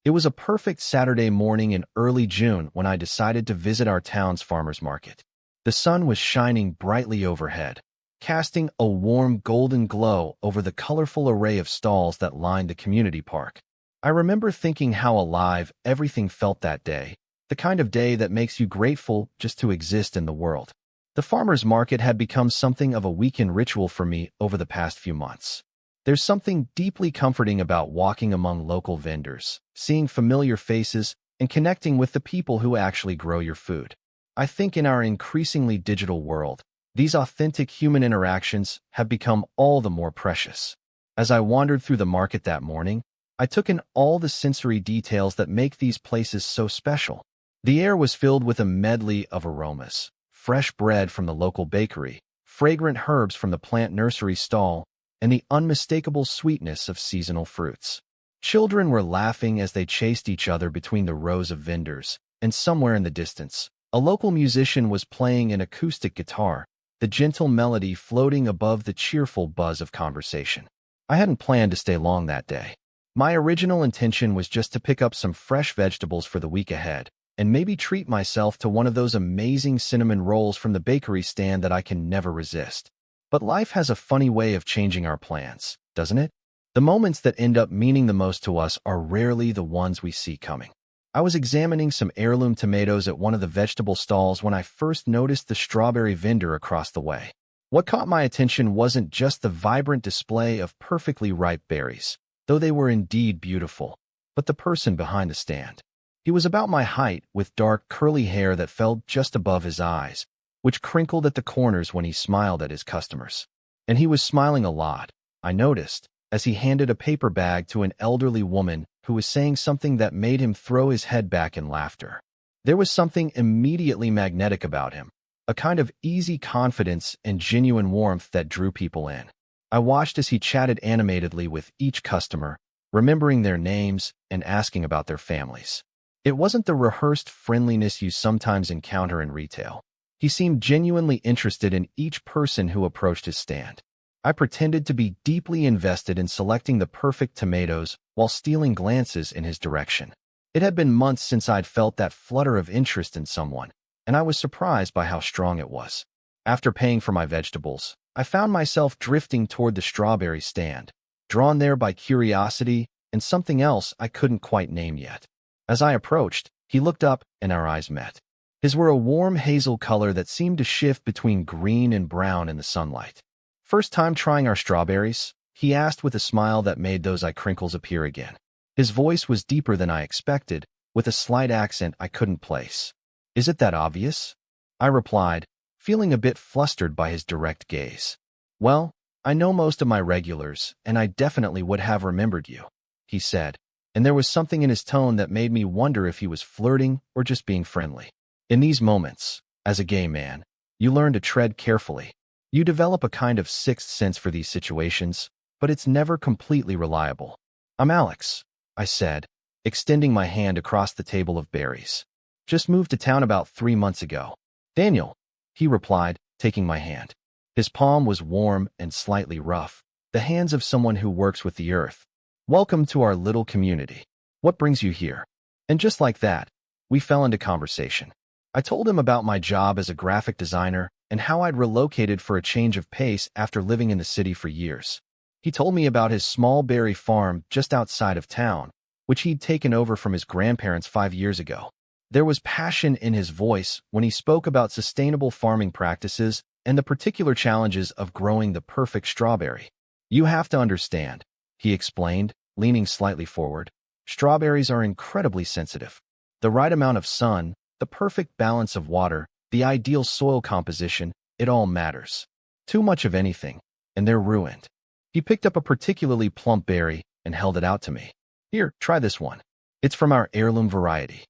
It was a perfect Saturday morning in early June when I decided to visit our town's farmer's market. The sun was shining brightly overhead, casting a warm golden glow over the colorful array of stalls that lined the community park. I remember thinking how alive everything felt that day, the kind of day that makes you grateful just to exist in the world. The farmer's market had become something of a weekend ritual for me over the past few months. There's something deeply comforting about walking among local vendors, seeing familiar faces, and connecting with the people who actually grow your food. I think in our increasingly digital world, these authentic human interactions have become all the more precious. As I wandered through the market that morning, I took in all the sensory details that make these places so special. The air was filled with a medley of aromas: fresh bread from the local bakery, fragrant herbs from the plant nursery stall, and the unmistakable sweetness of seasonal fruits. Children were laughing as they chased each other between the rows of vendors, and somewhere in the distance, a local musician was playing an acoustic guitar, the gentle melody floating above the cheerful buzz of conversation. I hadn't planned to stay long that day. My original intention was just to pick up some fresh vegetables for the week ahead, and maybe treat myself to one of those amazing cinnamon rolls from the bakery stand that I can never resist. But life has a funny way of changing our plans, doesn't it? The moments that end up meaning the most to us are rarely the ones we see coming. I was examining some heirloom tomatoes at one of the vegetable stalls when I first noticed the strawberry vendor across the way. What caught my attention wasn't just the vibrant display of perfectly ripe berries, though they were indeed beautiful, but the person behind the stand. He was about my height, with dark, curly hair that fell just above his eyes, which crinkled at the corners when he smiled at his customers. And he was smiling a lot, I noticed, as he handed a paper bag to an elderly woman who was saying something that made him throw his head back in laughter. There was something immediately magnetic about him, a kind of easy confidence and genuine warmth that drew people in. I watched as he chatted animatedly with each customer, remembering their names and asking about their families. It wasn't the rehearsed friendliness you sometimes encounter in retail. He seemed genuinely interested in each person who approached his stand. I pretended to be deeply invested in selecting the perfect tomatoes while stealing glances in his direction. It had been months since I'd felt that flutter of interest in someone, and I was surprised by how strong it was. After paying for my vegetables, I found myself drifting toward the strawberry stand, drawn there by curiosity and something else I couldn't quite name yet. As I approached, he looked up and our eyes met. His were a warm hazel color that seemed to shift between green and brown in the sunlight. "First time trying our strawberries?" he asked with a smile that made those eye crinkles appear again. His voice was deeper than I expected, with a slight accent I couldn't place. "Is it that obvious?" I replied, feeling a bit flustered by his direct gaze. "Well, I know most of my regulars, and I definitely would have remembered you," he said, and there was something in his tone that made me wonder if he was flirting or just being friendly. In these moments, as a gay man, you learn to tread carefully. You develop a kind of sixth sense for these situations, but it's never completely reliable. "I'm Alex," I said, extending my hand across the table of berries. "Just moved to town about 3 months ago." "Daniel," he replied, taking my hand. His palm was warm and slightly rough, the hands of someone who works with the earth. "Welcome to our little community. What brings you here?" And just like that, we fell into conversation. I told him about my job as a graphic designer and how I'd relocated for a change of pace after living in the city for years. He told me about his small berry farm just outside of town, which he'd taken over from his grandparents 5 years ago. There was passion in his voice when he spoke about sustainable farming practices and the particular challenges of growing the perfect strawberry. "You have to understand," he explained, leaning slightly forward. "Strawberries are incredibly sensitive. The right amount of sun, the perfect balance of water, the ideal soil composition, it all matters. Too much of anything, and they're ruined." He picked up a particularly plump berry and held it out to me. "Here, try this one. It's from our heirloom variety."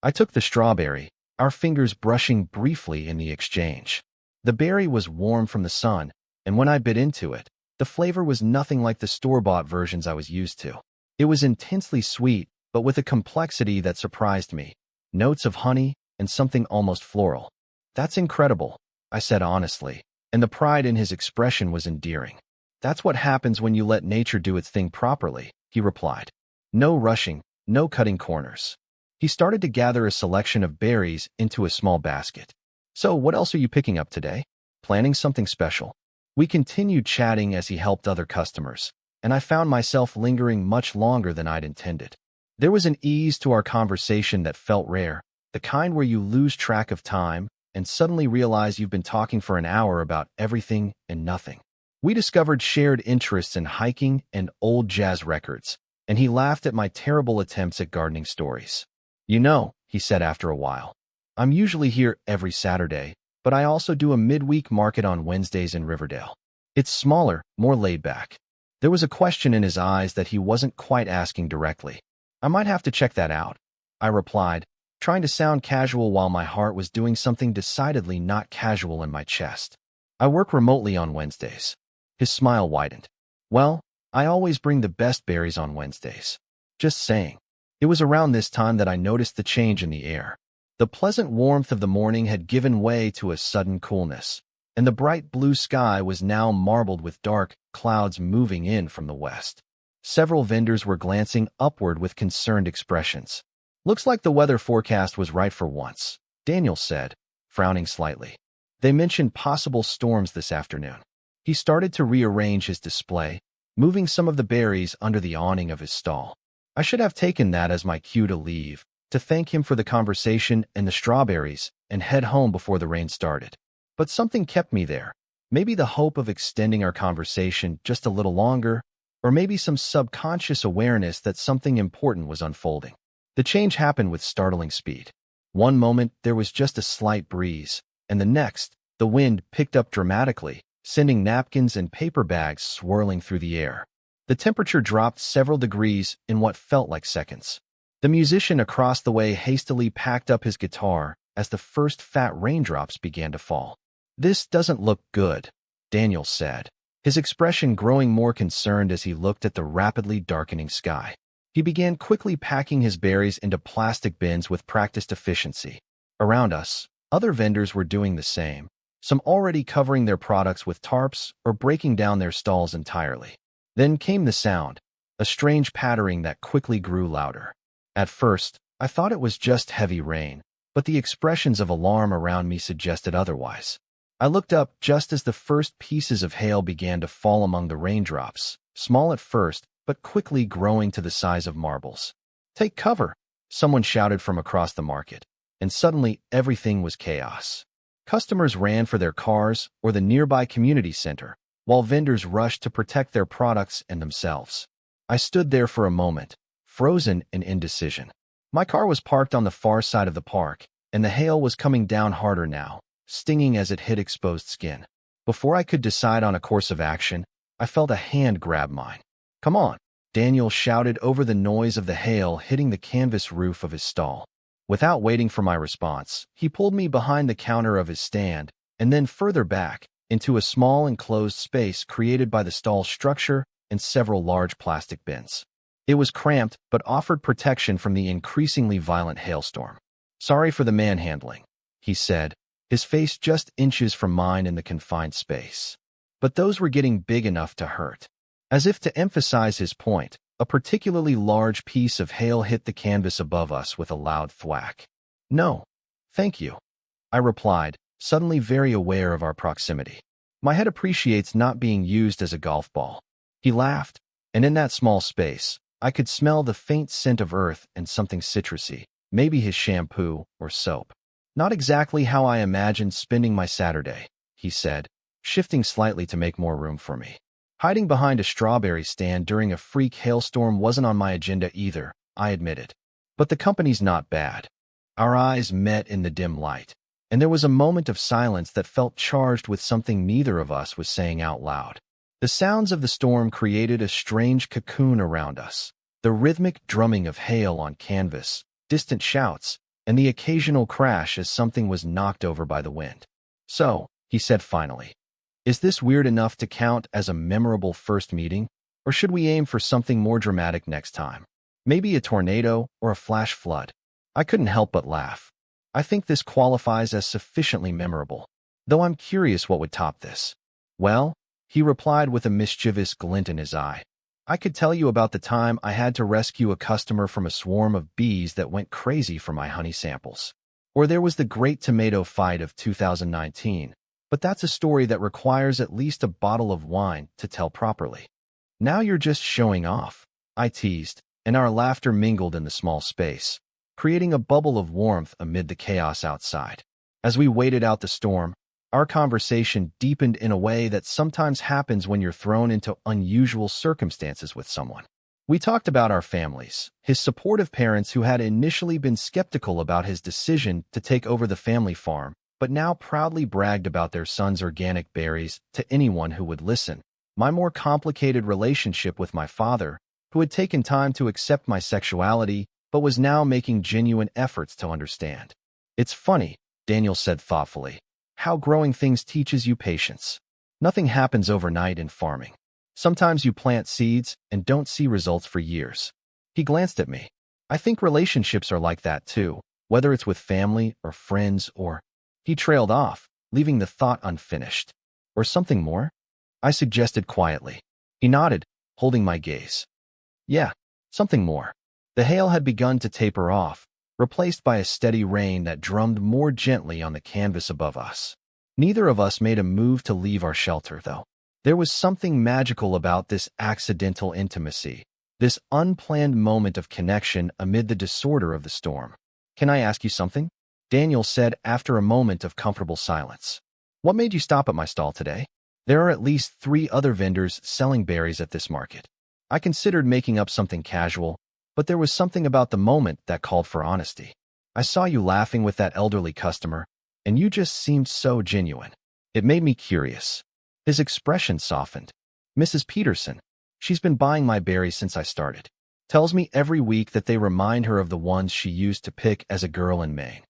I took the strawberry, our fingers brushing briefly in the exchange. The berry was warm from the sun, and when I bit into it, the flavor was nothing like the store-bought versions I was used to. It was intensely sweet, but with a complexity that surprised me. Notes of honey and something almost floral. "That's incredible," I said honestly, and the pride in his expression was endearing. "That's what happens when you let nature do its thing properly," he replied. "No rushing, no cutting corners. He started to gather a selection of berries into a small basket. So, what else are you picking up today? Planning something special? We continued chatting as he helped other customers, and I found myself lingering much longer than I'd intended. There was an ease to our conversation that felt rare, the kind where you lose track of time and suddenly realize you've been talking for an hour about everything and nothing. We discovered shared interests in hiking and old jazz records, and he laughed at my terrible attempts at gardening stories. You know, he said after a while, I'm usually here every Saturday, but I also do a midweek market on Wednesdays in Riverdale. It's smaller, more laid back. There was a question in his eyes that he wasn't quite asking directly. I might have to check that out, I replied, trying to sound casual while my heart was doing something decidedly not casual in my chest. I work remotely on Wednesdays. His smile widened. Well, I always bring the best berries on Wednesdays. Just saying. It was around this time that I noticed the change in the air. The pleasant warmth of the morning had given way to a sudden coolness, and the bright blue sky was now marbled with dark clouds moving in from the west. Several vendors were glancing upward with concerned expressions. Looks like the weather forecast was right for once, Daniel said, frowning slightly. They mentioned possible storms this afternoon. He started to rearrange his display, moving some of the berries under the awning of his stall. I should have taken that as my cue to leave, to thank him for the conversation and the strawberries, and head home before the rain started. But something kept me there. Maybe the hope of extending our conversation just a little longer, or maybe some subconscious awareness that something important was unfolding. The change happened with startling speed. One moment, there was just a slight breeze, and the next, the wind picked up dramatically, sending napkins and paper bags swirling through the air. The temperature dropped several degrees in what felt like seconds. The musician across the way hastily packed up his guitar as the first fat raindrops began to fall. This doesn't look good, Daniel said, his expression growing more concerned as he looked at the rapidly darkening sky. He began quickly packing his berries into plastic bins with practiced efficiency. Around us, other vendors were doing the same, some already covering their products with tarps or breaking down their stalls entirely. Then came the sound, a strange pattering that quickly grew louder. At first, I thought it was just heavy rain, but the expressions of alarm around me suggested otherwise. I looked up just as the first pieces of hail began to fall among the raindrops, small at first, but quickly growing to the size of marbles. Take cover, someone shouted from across the market, and suddenly everything was chaos. Customers ran for their cars or the nearby community center, while vendors rushed to protect their products and themselves. I stood there for a moment, frozen in indecision. My car was parked on the far side of the park, and the hail was coming down harder now, stinging as it hit exposed skin. Before I could decide on a course of action, I felt a hand grab mine. Come on, Daniel shouted over the noise of the hail hitting the canvas roof of his stall. Without waiting for my response, he pulled me behind the counter of his stand, and then further back, into a small enclosed space created by the stall structure and several large plastic bins. It was cramped, but offered protection from the increasingly violent hailstorm. Sorry for the manhandling, he said, his face just inches from mine in the confined space. But those were getting big enough to hurt. As if to emphasize his point, a particularly large piece of hail hit the canvas above us with a loud thwack. No, thank you, I replied, suddenly very aware of our proximity. My head appreciates not being used as a golf ball. He laughed, and in that small space, I could smell the faint scent of earth and something citrusy, maybe his shampoo or soap. Not exactly how I imagined spending my Saturday, he said, shifting slightly to make more room for me. Hiding behind a strawberry stand during a freak hailstorm wasn't on my agenda either, I admitted. But the company's not bad. Our eyes met in the dim light, and there was a moment of silence that felt charged with something neither of us was saying out loud. The sounds of the storm created a strange cocoon around us, the rhythmic drumming of hail on canvas, distant shouts, and the occasional crash as something was knocked over by the wind. So, he said finally, is this weird enough to count as a memorable first meeting, or should we aim for something more dramatic next time? Maybe a tornado or a flash flood. I couldn't help but laugh. I think this qualifies as sufficiently memorable, though I'm curious what would top this. Well, he replied with a mischievous glint in his eye, I could tell you about the time I had to rescue a customer from a swarm of bees that went crazy for my honey samples. Or there was the Great Tomato Fight of 2019, but that's a story that requires at least a bottle of wine to tell properly. Now you're just showing off, I teased, and our laughter mingled in the small space, creating a bubble of warmth amid the chaos outside. As we waited out the storm, our conversation deepened in a way that sometimes happens when you're thrown into unusual circumstances with someone. We talked about our families, his supportive parents who had initially been skeptical about his decision to take over the family farm, but now proudly bragged about their son's organic berries to anyone who would listen. My more complicated relationship with my father, who had taken time to accept my sexuality, but was now making genuine efforts to understand. It's funny, Daniel said thoughtfully, how growing things teaches you patience. Nothing happens overnight in farming. Sometimes you plant seeds and don't see results for years. He glanced at me. I think relationships are like that too, whether it's with family or friends or... He trailed off, leaving the thought unfinished. Or something more? I suggested quietly. He nodded, holding my gaze. Yeah, something more. The hail had begun to taper off, replaced by a steady rain that drummed more gently on the canvas above us. Neither of us made a move to leave our shelter, though. There was something magical about this accidental intimacy, this unplanned moment of connection amid the disorder of the storm. Can I ask you something? Daniel said after a moment of comfortable silence. What made you stop at my stall today? There are at least 3 other vendors selling berries at this market. I considered making up something casual, but there was something about the moment that called for honesty. I saw you laughing with that elderly customer, and you just seemed so genuine. It made me curious. His expression softened. Mrs. Peterson, she's been buying my berries since I started. Tells me every week that they remind her of the ones she used to pick as a girl in Maine.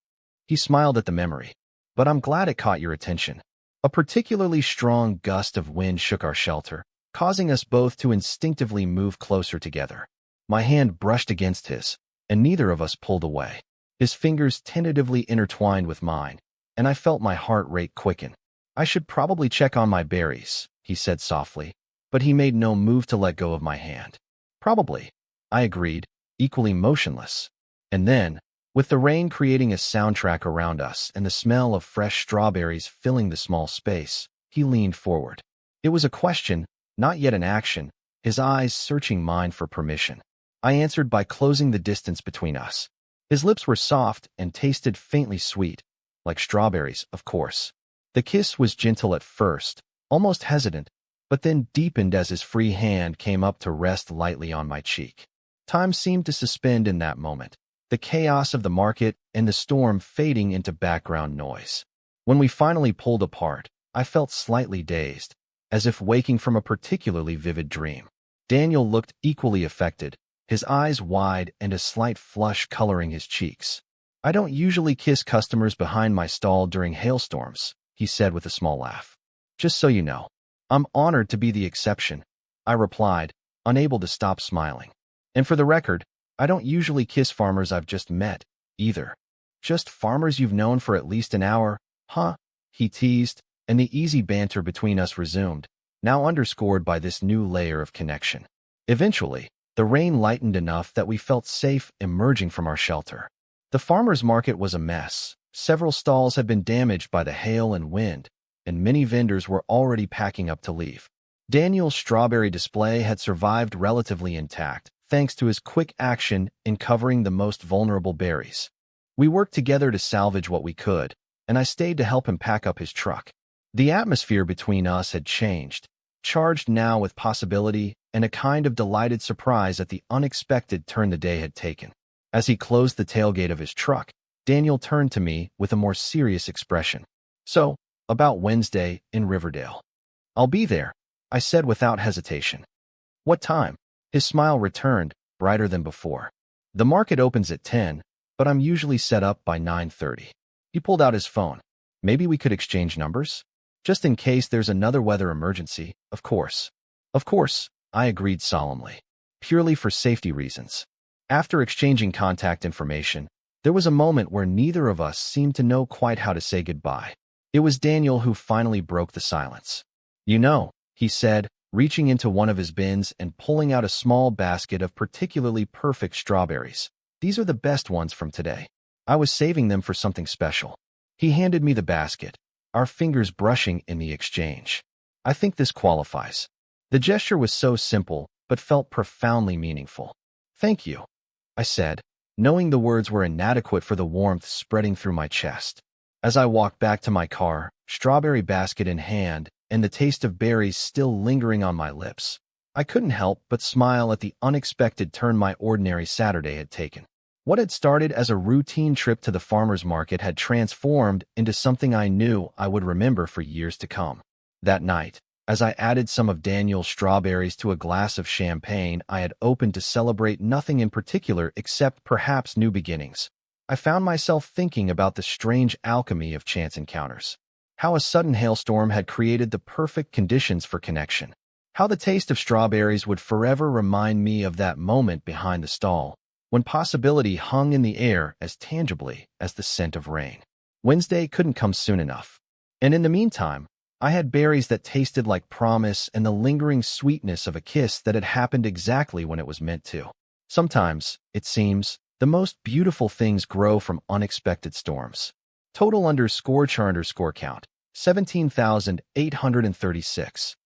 He smiled at the memory. But I'm glad it caught your attention. A particularly strong gust of wind shook our shelter, causing us both to instinctively move closer together. My hand brushed against his, and neither of us pulled away. His fingers tentatively intertwined with mine, and I felt my heart rate quicken. I should probably check on my berries, he said softly, but he made no move to let go of my hand. Probably, I agreed, equally motionless. And then, with the rain creating a soundtrack around us and the smell of fresh strawberries filling the small space, he leaned forward. It was a question, not yet an action, his eyes searching mine for permission. I answered by closing the distance between us. His lips were soft and tasted faintly sweet, like strawberries, of course. The kiss was gentle at first, almost hesitant, but then deepened as his free hand came up to rest lightly on my cheek. Time seemed to suspend in that moment, the chaos of the market and the storm fading into background noise. When we finally pulled apart, I felt slightly dazed, as if waking from a particularly vivid dream. Daniel looked equally affected, his eyes wide and a slight flush coloring his cheeks. I don't usually kiss customers behind my stall during hailstorms, he said with a small laugh. Just so you know. I'm honored to be the exception, I replied, unable to stop smiling. And for the record, I don't usually kiss farmers I've just met, either. Just farmers you've known for at least an hour, huh? He teased, and the easy banter between us resumed, now underscored by this new layer of connection. Eventually, the rain lightened enough that we felt safe emerging from our shelter. The farmer's market was a mess. Several stalls had been damaged by the hail and wind, and many vendors were already packing up to leave. Daniel's strawberry display had survived relatively intact, thanks to his quick action in covering the most vulnerable berries. We worked together to salvage what we could, and I stayed to help him pack up his truck. The atmosphere between us had changed, charged now with possibility and a kind of delighted surprise at the unexpected turn the day had taken. As he closed the tailgate of his truck, Daniel turned to me with a more serious expression. So, about Wednesday in Riverdale. I'll be there, I said without hesitation. What time? His smile returned, brighter than before. The market opens at 10, but I'm usually set up by 9:30. He pulled out his phone. Maybe we could exchange numbers? Just in case there's another weather emergency, of course. Of course, I agreed solemnly. Purely for safety reasons. After exchanging contact information, there was a moment where neither of us seemed to know quite how to say goodbye. It was Daniel who finally broke the silence. You know, he said, reaching into one of his bins and pulling out a small basket of particularly perfect strawberries. These are the best ones from today. I was saving them for something special. He handed me the basket, our fingers brushing in the exchange. I think this qualifies. The gesture was so simple, but felt profoundly meaningful. Thank you, I said, knowing the words were inadequate for the warmth spreading through my chest. As I walked back to my car, strawberry basket in hand, and the taste of berries still lingering on my lips, I couldn't help but smile at the unexpected turn my ordinary Saturday had taken. What had started as a routine trip to the farmer's market had transformed into something I knew I would remember for years to come. That night, as I added some of Daniel's strawberries to a glass of champagne I had opened to celebrate nothing in particular except perhaps new beginnings, I found myself thinking about the strange alchemy of chance encounters. How a sudden hailstorm had created the perfect conditions for connection. How the taste of strawberries would forever remind me of that moment behind the stall, when possibility hung in the air as tangibly as the scent of rain. Wednesday couldn't come soon enough. And in the meantime, I had berries that tasted like promise and the lingering sweetness of a kiss that had happened exactly when it was meant to. Sometimes, it seems, the most beautiful things grow from unexpected storms. Total _char_count, 17,836.